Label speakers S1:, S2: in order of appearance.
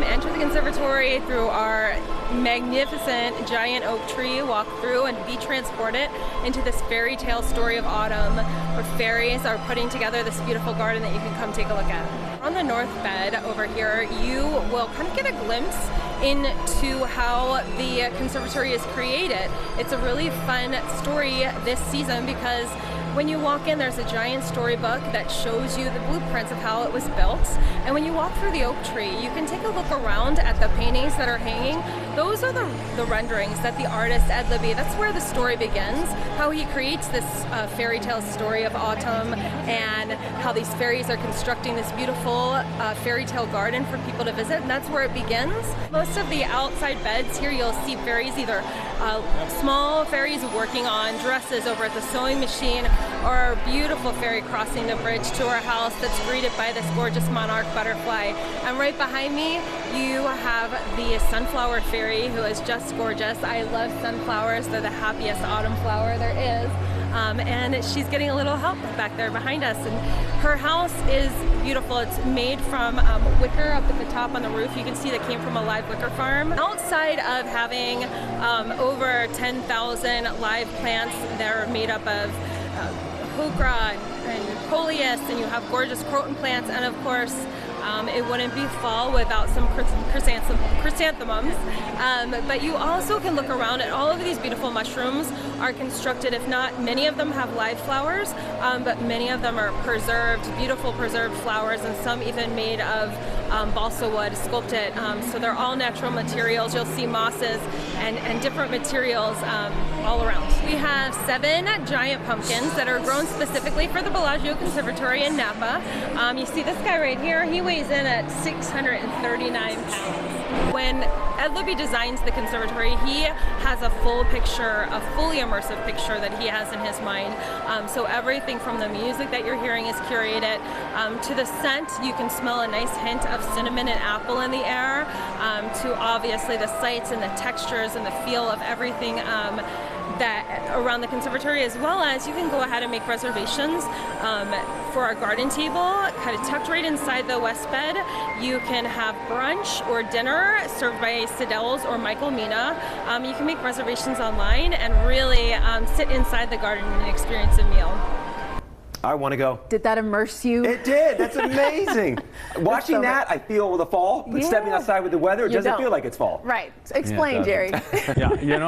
S1: enter the conservatory through our magnificent giant oak tree, walk through and be transported into this fairy tale story of autumn where fairies are putting together this beautiful garden that you can come take a look at. On the north bed over here, you will kind of get a glimpse into how the conservatory is created. It's a really fun story this season because when you walk in, there's a giant storybook that shows you the blueprints of how it was built. And when you walk through the oak tree, you can take a look around at the paintings that are hanging. Those are the renderings that the artist, Ed Libby, that's where the story begins, how he creates this fairy tale story of autumn and how these fairies are constructing this beautiful fairy tale garden for people to visit, and that's where it begins. Most of the outside beds here, you'll see fairies, either small fairies working on dresses over at the sewing machine, or a beautiful fairy crossing the bridge to our house that's greeted by this gorgeous monarch butterfly. And right behind me, you have the sunflower fairy, who is just gorgeous. I love sunflowers. They're the happiest autumn flower there is. And she's getting a little help back there behind us. And her house is beautiful. It's made from wicker up at the top on the roof. You can see that came from a live wicker farm. Outside of having over 10,000 live plants that are made up of heuchera and coleus, and you have gorgeous croton plants, and of course it wouldn't be fall without some chrysanthemums. But you also can look around at all of these beautiful mushrooms are constructed, if not, many of them have live flowers, but many of them are preserved, beautiful preserved flowers, and some even made of balsa wood, sculpted. So they're all natural materials. You'll see mosses and different materials all around. We have 7 giant pumpkins that are grown specifically for the Bellagio Conservatory in Napa. You see this guy right here, he weighs in at 639 pounds. When Ed Libby designs the conservatory, he has a full picture, a fully immersive picture that he has in his mind. So everything from the music that you're hearing is curated to the scent. You can smell a nice hint of cinnamon and apple in the air, to obviously the sights and the textures and the feel of everything that around the conservatory, as well as you can go ahead and make reservations for our garden table, kind of tucked right inside the west bed. You can have brunch or dinner served by Siddell's or Michael Mina. You can make reservations online and really sit inside the garden and experience a meal.
S2: I want to go.
S3: Did that immerse you?
S2: It did. That's amazing. Watching that, I feel the fall, but stepping outside with the weather, it doesn't feel like it's fall.
S3: Right. Explain, Jerry.
S4: Yeah, you know.